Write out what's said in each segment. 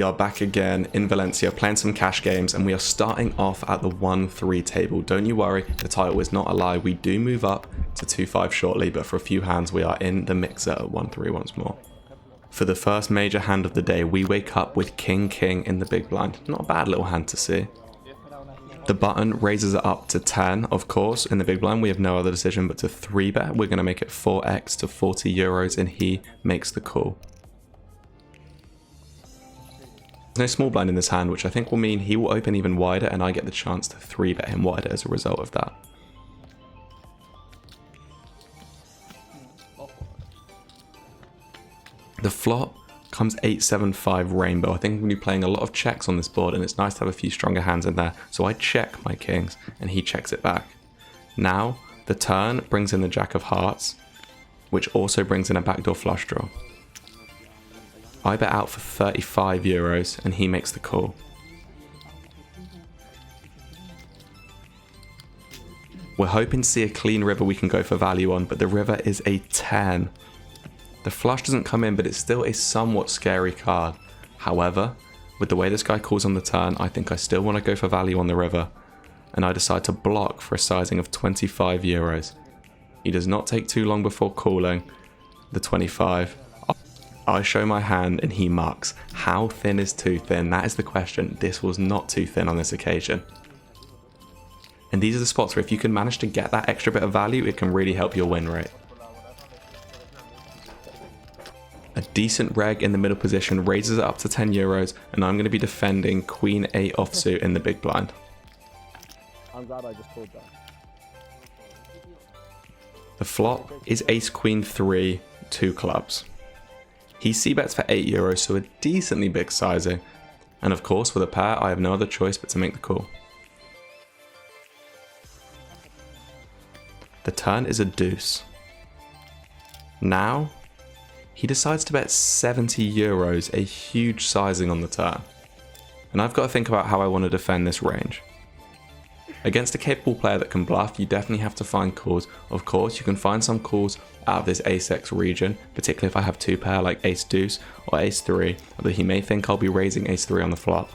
We are back again in Valencia playing some cash games, and we are starting off at the 1-3 table. Don't you worry, the title is not a lie. We do move up to 2-5 shortly, but for a few hands we are in the mixer at 1-3 once more. For the first major hand of the day, we wake up with King in the big blind. Not a bad little hand to see. The button raises it up to 10, of course. In the big blind we have no other decision but to 3-bet. We're going to make it 4x to 40 euros, and he makes the call. There's no small blind in this hand, which I think will mean he will open even wider and I get the chance to 3-bet him wider as a result of that. The flop comes 8-7-5 rainbow. I think I'm going to be playing a lot of checks on this board, and it's nice to have a few stronger hands in there. So I check my kings and he checks it back. Now the turn brings in the jack of hearts, which also brings in a backdoor flush draw. I bet out for 35 euros and he makes the call. We're hoping to see a clean river we can go for value on, but the river is a 10. The flush doesn't come in, but it's still a somewhat scary card. However, with the way this guy calls on the turn, I think I still want to go for value on the river, and I decide to block for a sizing of 25 euros. He does not take too long before calling the 25. I show my hand and he mucks. How thin is too thin? That is the question. This was not too thin on this occasion. And these are the spots where if you can manage to get that extra bit of value, it can really help your win rate. A decent reg in the middle position raises it up to 10 euros, and I'm going to be defending Queen 8 offsuit in the big blind. I'm glad I just called that. The flop is Ace Queen 3, 2 clubs. He c-bets for 8 euros, so a decently big sizing. And of course, with a pair, I have no other choice but to make the call. The turn is a deuce. Now, he decides to bet 70 euros, a huge sizing on the turn. And I've got to think about how I want to defend this range. Against a capable player that can bluff, you definitely have to find calls. Of course, you can find some calls out of this ace-x region, particularly if I have two pair like ace-deuce or ace-3, although he may think I'll be raising ace-3 on the flop.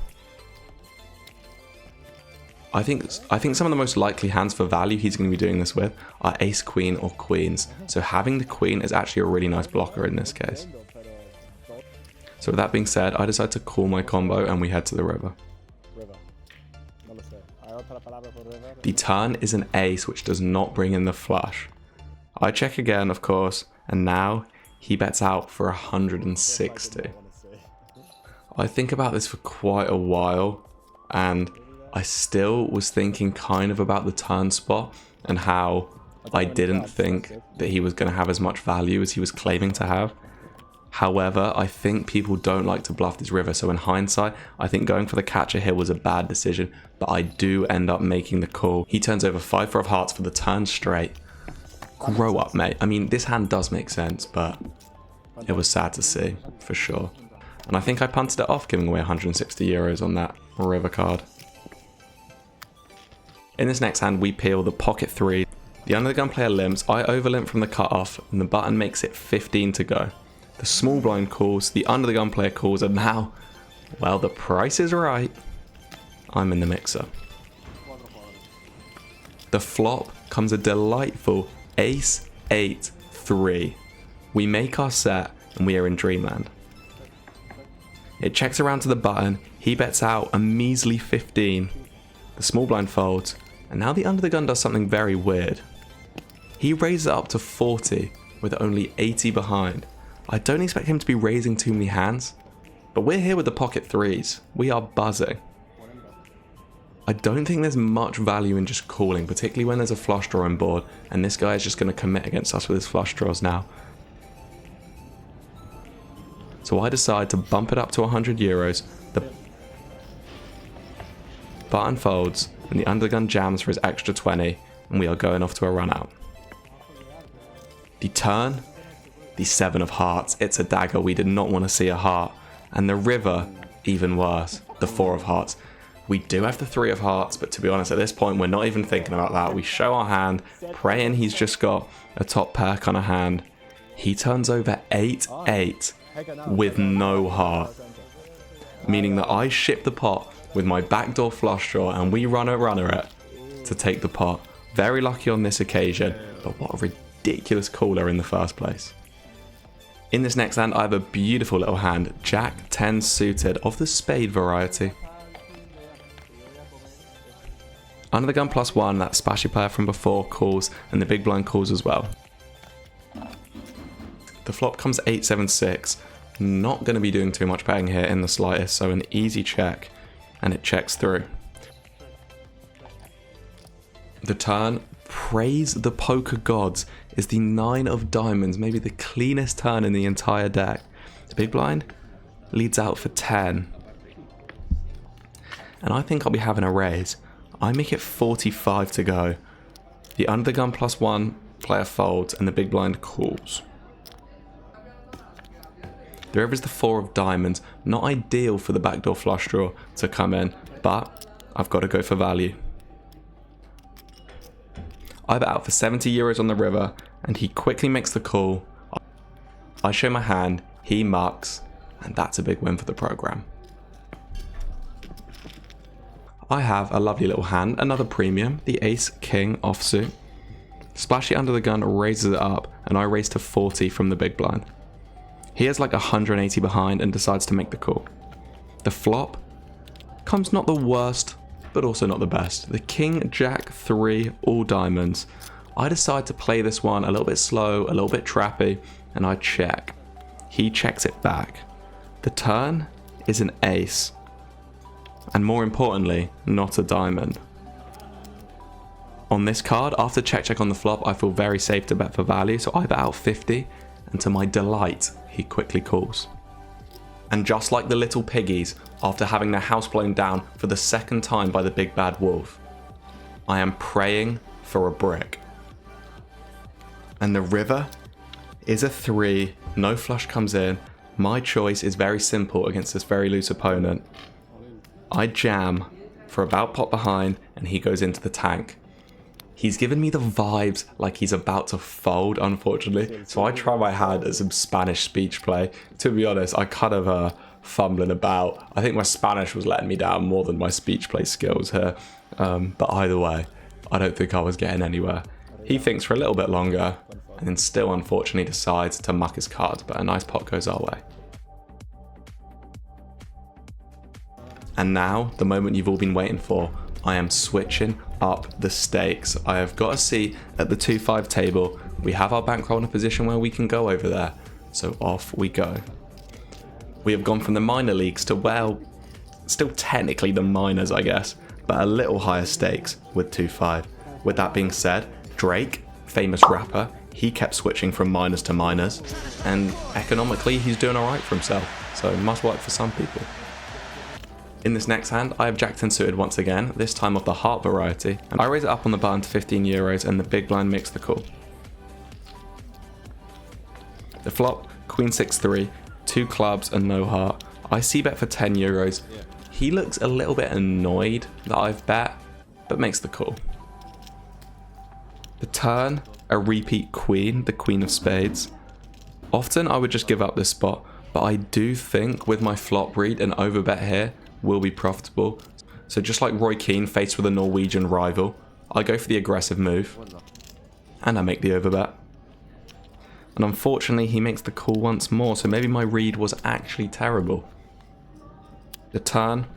I think some of the most likely hands for value he's going to be doing this with are ace-queen or queens, so having the queen is actually a really nice blocker in this case. So with that being said, I decide to call my combo and we head to the river. The turn is an ace, which does not bring in the flush. I check again, of course, and now he bets out for 160. I think about this for quite a while, and I still was thinking kind of about the turn spot and how I didn't think that he was going to have as much value as he was claiming to have. However, I think people don't like to bluff this river, so in hindsight, I think going for the catcher here was a bad decision, but I do end up making the call. He turns over 5-4 of hearts for the turn straight. Grow up, mate. I mean, this hand does make sense, but it was sad to see, for sure. And I think I punted it off, giving away 160 euros on that river card. In this next hand, we peel the pocket 3. The under the gun player limps, I overlimp from the cutoff, and the button makes it 15 to go. The small blind calls, the under the gun player calls, and now, well, the price is right. I'm in the mixer. The flop comes a delightful ace 8 3. We make our set and we are in dreamland. It checks around to the button, he bets out a measly 15. The small blind folds, and now the under the gun does something very weird. He raises it up to 40 with only 80 behind. I don't expect him to be raising too many hands, but we're here with the pocket 3s. We are buzzing. I don't think there's much value in just calling, particularly when there's a flush draw on board, and this guy is just going to commit against us with his flush draws now. So I decide to bump it up to 100 euros. The button folds, and the under the gun jams for his extra 20, and we are going off to a run out. The turn, the 7 of hearts. It's a dagger. We did not want to see a heart. And the river, even worse, the 4 of hearts. We do have the 3 of hearts, but to be honest, at this point, we're not even thinking about that. We show our hand, praying he's just got a top pair kind of hand. He turns over 8-8 with no heart. meaning that I ship the pot with my backdoor flush draw and we runner it to take the pot. Very lucky on this occasion, but what a ridiculous caller in the first place. In this next hand, I have a beautiful little hand, Jack 10 suited of the spade variety. Under the gun +1, that splashy player from before calls, and the big blind calls as well. The flop comes 8-7-6. Not going to be doing too much betting here in the slightest, so an easy check, and it checks through. The turn, praise the poker gods, is the 9 of diamonds, maybe the cleanest turn in the entire deck. The big blind leads out for 10. And I think I'll be having a raise. I make it 45 to go. The under the gun +1 player folds and the big blind calls. The river is the 4 of diamonds. Not ideal for the backdoor flush draw to come in, but I've got to go for value. I bet out for 70 euros on the river and he quickly makes the call. I show my hand, he mucks, and that's a big win for the program. I have a lovely little hand, another premium, the ace king offsuit. Splashy under the gun raises it up and I raise to 40 from the big blind. He has like 180 behind and decides to make the call. The flop comes not the worst, but also not the best. The king, jack, 3, all diamonds. I decide to play this one a little bit slow, a little bit trappy, and I check. He checks it back. The turn is an ace. And more importantly, not a diamond. On this card, after check on the flop, I feel very safe to bet for value, so I bet out 50, and to my delight, he quickly calls. And just like the little piggies, after having their house blown down for the second time by the big bad wolf, I am praying for a brick. And the river is a 3, no flush comes in. My choice is very simple against this very loose opponent. I jam for about pot behind and he goes into the tank. He's given me the vibes like he's about to fold, unfortunately. So I try my hand at some Spanish speech play. To be honest, I kind of fumbling about. I think my Spanish was letting me down more than my speech play skills here. But either way, I don't think I was getting anywhere. He thinks for a little bit longer and then still unfortunately decides to muck his cards, but a nice pot goes our way. And now, the moment you've all been waiting for, I am switching up the stakes. I have got a seat at the 2-5 table. We have our bankroll in a position where we can go over there. So off we go. We have gone from the minor leagues to, well, still technically the minors, I guess, but a little higher stakes with 2-5. With that being said, Drake, famous rapper, he kept switching from minors to minors, and economically he's doing alright for himself, so it must work for some people. In this next hand, I have Jack 10 suited once again, this time of the heart variety, and I raise it up on the button to 15 euros and the big blind makes the call. The flop, Queen 6-3, 2 clubs and no heart. I see bet for 10 euros. He looks a little bit annoyed that I've bet, but makes the call. The turn, a repeat queen, the queen of spades. Often I would just give up this spot, but I do think with my flop read and overbet here will be profitable. So just like Roy Keane faced with a Norwegian rival, I go for the aggressive move and I make the overbet. And unfortunately he makes the call once more, so maybe my read was actually terrible. The turn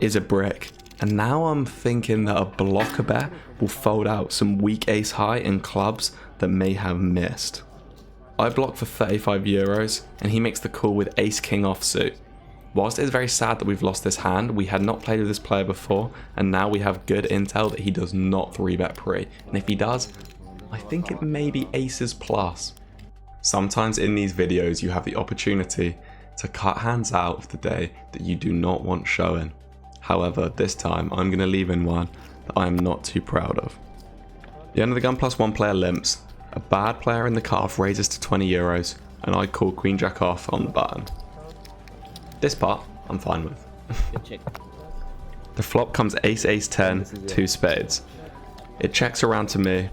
is a brick, and now I'm thinking that a blocker bet will fold out some weak ace high and clubs that may have missed. I block for 35 euros and he makes the call with ace king offsuit. Whilst it is very sad that we've lost this hand, we had not played with this player before, and now we have good intel that he does not 3-bet pre. And if he does, I think it may be aces plus. Sometimes in these videos you have the opportunity to cut hands out of the day that you do not want showing. However, this time I'm going to leave in one that I am not too proud of. The under the gun +1 player limps, a bad player in the cutoff raises to 20 euros, and I call queen jack off on the button. This part, I'm fine with. The flop comes ace ace 10, 2 spades. It checks around to me,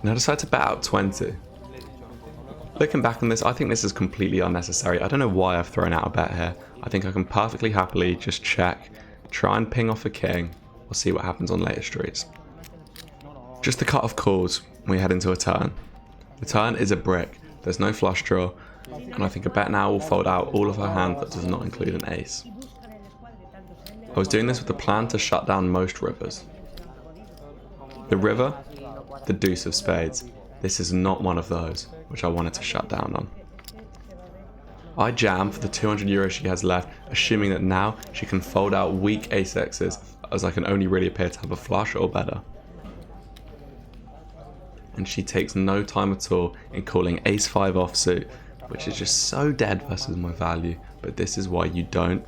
and I decide to bet out 20. Looking back on this, I think this is completely unnecessary. I don't know why I've thrown out a bet here. I think I can perfectly happily just check, try and ping off a king, or see what happens on later streets. Just the cut of calls, we head into a turn. The turn is a brick, there's no flush draw, and I think a bet now will fold out all of her hand that does not include an ace. I was doing this with the plan to shut down most rivers. The river, the deuce of spades. This is not one of those, which I wanted to shut down on. I jam for the 200 euros she has left, assuming that now she can fold out weak ace-x's, as I can only really appear to have a flush or better. And she takes no time at all in calling ace-5 offsuit, which is just so dead versus my value, but this is why you don't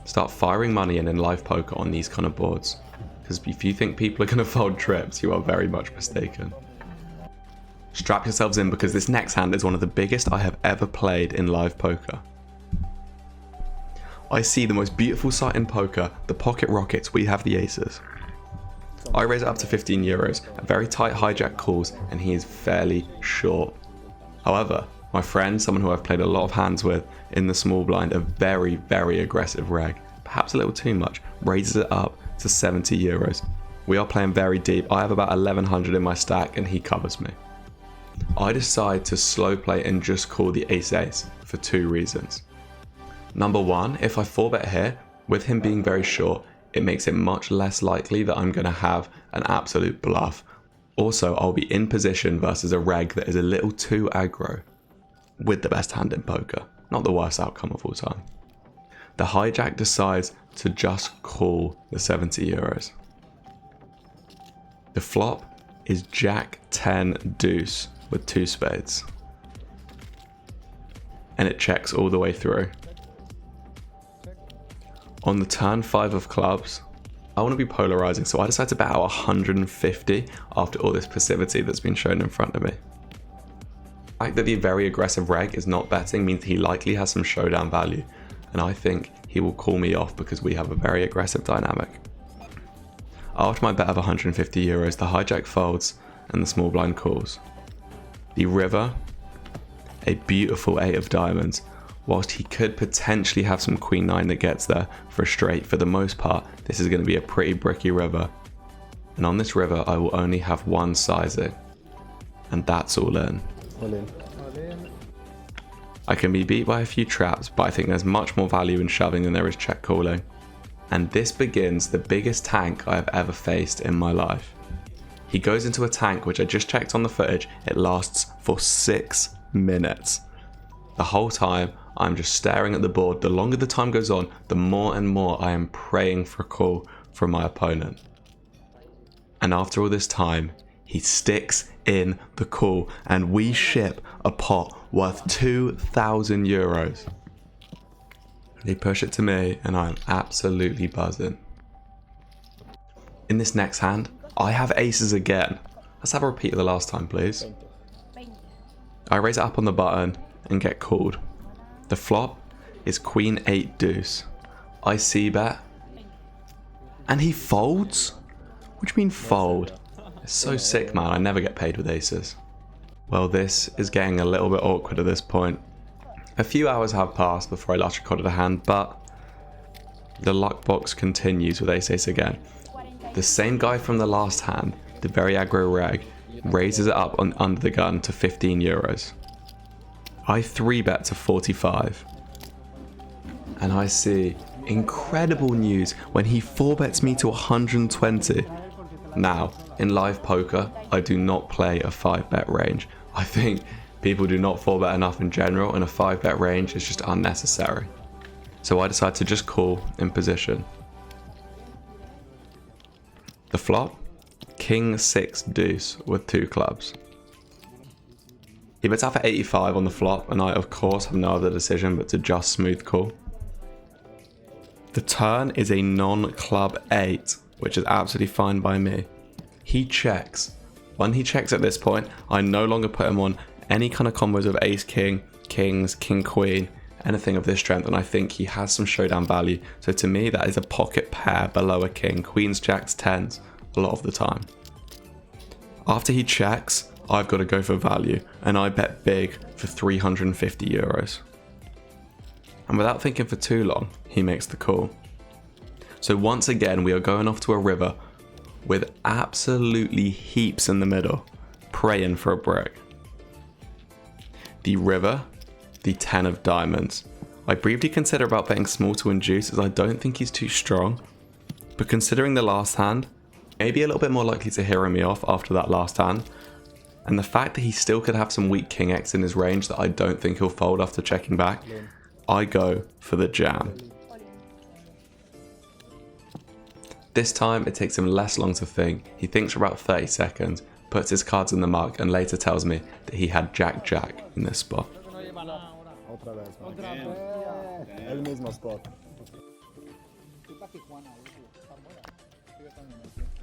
start firing money in live poker on these kind of boards. Because if you think people are going to fold trips, you are very much mistaken. Strap yourselves in because this next hand is one of the biggest I have ever played in live poker. I see the most beautiful sight in poker, the pocket rockets, we have the aces. I raise it up to 15 euros, a very tight hijack calls, and he is fairly short. However, my friend, someone who I've played a lot of hands with in the small blind, a very, very aggressive reg, perhaps a little too much, raises it up to 70 euros. We are playing very deep. I have about 1100 in my stack and he covers me. I decide to slow play and just call the ace-ace for two reasons. Number one, if I 4-bet here, with him being very short, it makes it much less likely that I'm going to have an absolute bluff. Also, I'll be in position versus a reg that is a little too aggro, with the best hand in poker, not the worst outcome of all time. The hijack decides to just call the 70 euros. The flop is Jack 10 deuce with 2 spades. And it checks all the way through. On the turn 5 of clubs, I want to be polarizing, so I decide to bet out 150 after all this passivity that's been shown in front of me. The fact that the very aggressive reg is not betting means he likely has some showdown value, and I think he will call me off because we have a very aggressive dynamic. After my bet of 150 euros, the hijack folds and the small blind calls. The river, a beautiful 8 of diamonds. Whilst he could potentially have some queen 9 that gets there for a straight, for the most part, this is going to be a pretty bricky river. And on this river, I will only have one sizing. And that's all in. All in. I can be beat by a few traps, but I think there's much more value in shoving than there is check calling. And this begins the biggest tank I have ever faced in my life. He goes into a tank, which I just checked on the footage, it lasts for 6 minutes. The whole time, I'm just staring at the board. The longer the time goes on, the more and more I am praying for a call from my opponent. And after all this time, he sticks in the call and we ship a pot worth 2,000 euros. They push it to me and I'm absolutely buzzing. In this next hand, I have aces again. Let's have a repeat of the last time, please. I raise it up on the button and get called. The flop is queen 8 deuce. I c-bet and he folds? What do you mean fold? It's so sick, man. I never get paid with aces. Well, this is getting a little bit awkward at this point. A few hours have passed before I last recorded a hand, but the luck box continues with ace-ace again. The same guy from the last hand, the very aggro reg, raises it up under the gun to 15 euros. I 3-bet to 45. And I see incredible news when he 4-bets me to 120. Now, in live poker, I do not play a 5-bet range. I think people do not 4-bet enough in general, and a 5-bet range is just unnecessary. So I decide to just call in position. The flop, king 6 deuce with 2 clubs. He bets out for 85 on the flop, and I of course have no other decision but to just smooth call. The turn is a non-club 8, which is absolutely fine by me. He checks. When he checks at this point, I no longer put him on any kind of combos of ace king, kings, king queen, anything of this strength, and I think he has some showdown value. So to me, that is a pocket pair below a king, queens, jacks, tens, a lot of the time. After he checks, I've got to go for value, and I bet big for 350 euros. and without thinking for too long, he makes the call. So once again, we are going off to a river with absolutely heaps in the middle, praying for a brick. The river, the 10 of diamonds. I briefly consider about betting small to induce as I don't think he's too strong, but considering the last hand, maybe a little bit more likely to hero me off after that last hand, and the fact that he still could have some weak king X in his range that I don't think he'll fold after checking back, I go for the jam. This time it takes him less long to think. He thinks for about 30 seconds, puts his cards in the muck, and later tells me that he had Jack in this spot. Otra vez, man. El mismo spot.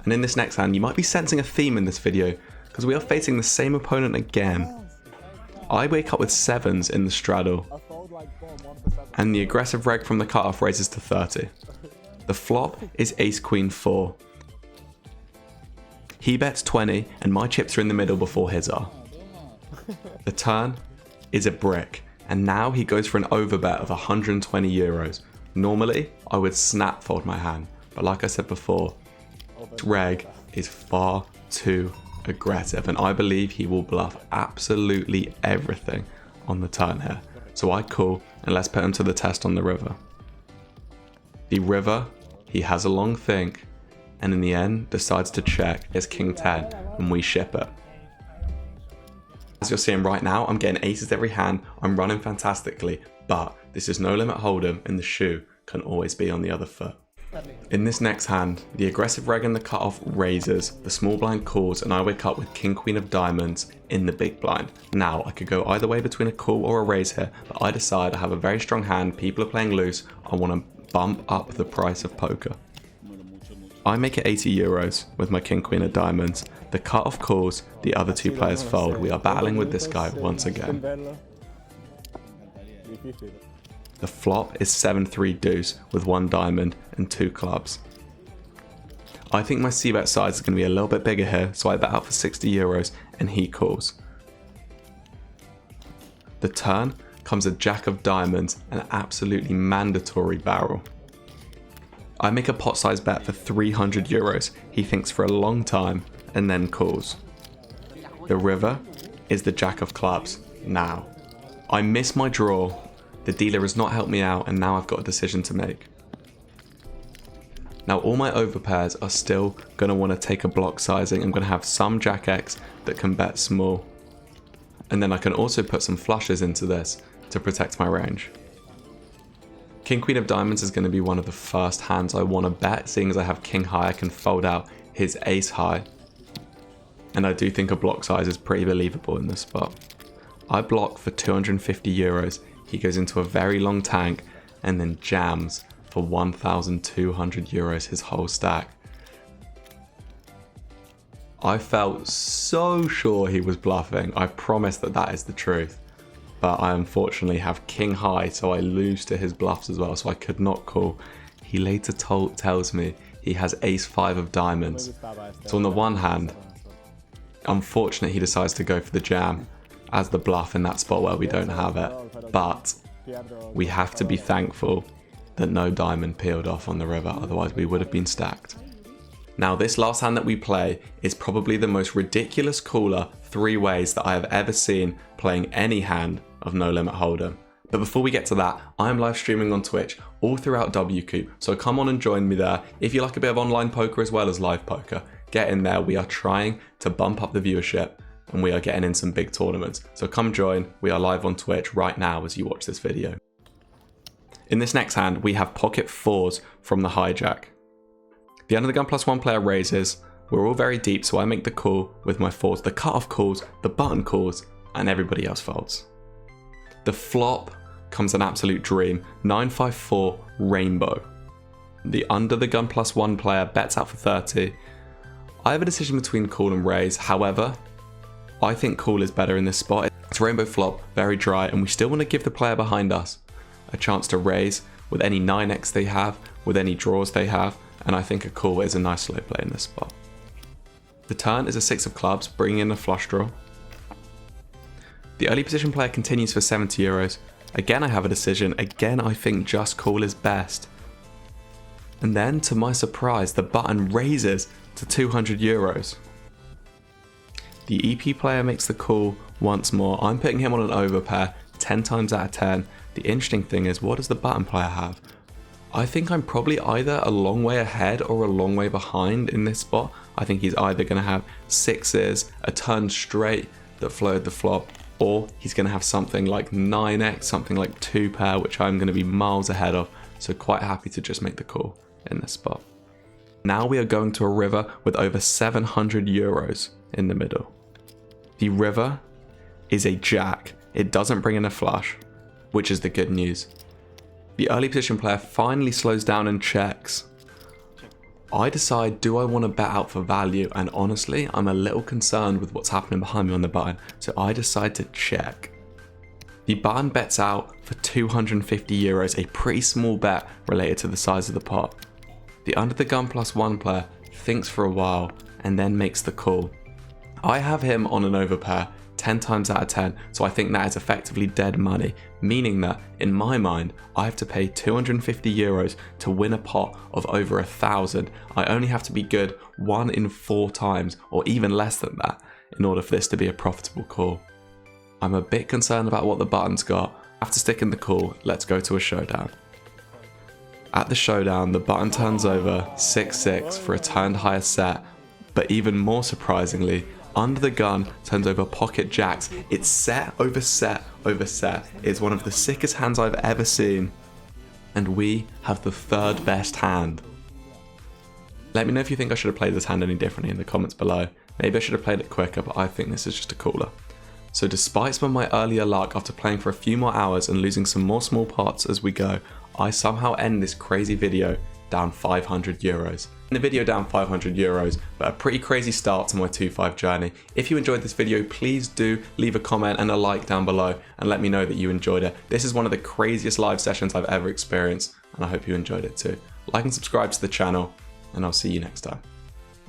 And in this next hand, you might be sensing a theme in this video, because we are facing the same opponent again. I wake up with 7s in the straddle, and the aggressive reg from the cutoff raises to 30. The flop is Ace Queen 4. He bets 20, and my chips are in the middle before his are. The turn is a brick, and now he goes for an overbet of 120 euros. Normally, I would snap fold my hand, but like I said before, reg is far too aggressive, and I believe he will bluff absolutely everything on the turn here. So I call, and let's put him to the test on the river. The river, he has a long think, and in the end decides to check his king 10, and we ship it. As you're seeing right now, I'm getting aces every hand, I'm running fantastically, but this is no limit hold'em, and the shoe can always be on the other foot. In this next hand, the aggressive reg in the cutoff raises, the small blind calls, and I wake up with king queen of diamonds in the big blind. Now, I could go either way between a call or a raise here, but I decide I have a very strong hand, people are playing loose, I want to bump up the price of poker. I make it 80 euros with my king queen of diamonds. The cutoff calls, the other two players fold. We are battling with this guy once again. The flop is 7-3 deuce with 1 diamond and 2 clubs. I think my c-bet size is going to be a little bit bigger here, so I bet out for 60 euros and he calls. The turn comes a jack of diamonds, an absolutely mandatory barrel. I make a pot size bet for 300 euros. He thinks for a long time and then calls. The river is the jack of clubs. Now, I miss my draw. The dealer has not helped me out, and now I've got a decision to make. Now all my overpairs are still going to want to take a block sizing. I'm going to have some Jack X that can bet small. And then I can also put some flushes into this to protect my range. King Queen of Diamonds is going to be one of the first hands I want to bet, seeing as I have King High, I can fold out his Ace High. And I do think a block size is pretty believable in this spot. I block for 250 euros. He goes into a very long tank and then jams for 1,200 euros his whole stack. I felt so sure he was bluffing. I promise that that is the truth. But I unfortunately have King High, so I lose to his bluffs as well, so I could not call. He later tells me he has Ace 5 of diamonds. So on the one hand, unfortunately he decides to go for the jam as the bluff in that spot where we don't have it. But we have to be thankful that no diamond peeled off on the river, otherwise we would have been stacked. Now this last hand that we play is probably the most ridiculous caller 3 ways that I have ever seen playing any hand of No Limit Hold'em. But before we get to that, I am live streaming on Twitch all throughout WCOOP, so come on and join me there. If you like a bit of online poker as well as live poker, get in there. We are trying to bump up the viewership and we are getting in some big tournaments. So come join, we are live on Twitch right now as you watch this video. In this next hand, we have pocket 4s from the hijack. The under the gun +1 player raises, we're all very deep, so I make the call with my 4s. The cutoff calls, the button calls, and everybody else folds. The flop comes an absolute dream, 954 rainbow. The under the gun +1 player bets out for 30. I have a decision between call and raise, however, I think call is better in this spot. It's rainbow flop, very dry, and we still want to give the player behind us a chance to raise with any 9x they have, with any draws they have, and I think a call is a nice slow play in this spot. The turn is a 6 of clubs, bringing in a flush draw. The early position player continues for 70 euros, Again, I have a decision. Again, I think Just Call is best. And then, to my surprise, the button raises to 200 euros. The EP player makes the call once more. I'm putting him on an overpair 10 times out of 10. The interesting thing is, what does the button player have? I think I'm probably either a long way ahead or a long way behind in this spot. I think he's either going to have sixes, a turn straight that flowed the flop, or he's going to have something like 9x, something like 2 pair, which I'm going to be miles ahead of. So quite happy to just make the call in this spot. Now we are going to a river with over 700 euros in the middle. The river is a jack. It doesn't bring in a flush, which is the good news. The early position player finally slows down and checks. I decide, do I want to bet out for value? And honestly, I'm a little concerned with what's happening behind me on the button, so I decide to check. The button bets out for 250 euros, a pretty small bet related to the size of the pot. The under the gun +1 player thinks for a while and then makes the call. I have him on an overpair 10 times out of 10, so I think that is effectively dead money, meaning that in my mind I have to pay 250 euros to win a pot of over 1,000. I only have to be good 1 in 4 times, or even less than that, in order for this to be a profitable call. I'm a bit concerned about what the button's got. After sticking the call, let's go to a showdown. At the showdown, the button turns over 6-6 for a turned higher set, but even more surprisingly, under the gun turns over pocket jacks. It's set over set over set. It's one of the sickest hands I've ever seen. And we have the 3rd best hand. Let me know if you think I should have played this hand any differently in the comments below. Maybe I should have played it quicker, but I think this is just a cooler. So despite some of my earlier luck, after playing for a few more hours and losing some more small pots as we go, I somehow end this crazy video down 500 euros. In the video down 500 euros, but a pretty crazy start to my 2-5 journey. If you enjoyed this video, please do leave a comment and a like down below and let me know that you enjoyed it. This is one of the craziest live sessions I've ever experienced, and I hope you enjoyed it too. Like and subscribe to the channel, and I'll see you next time.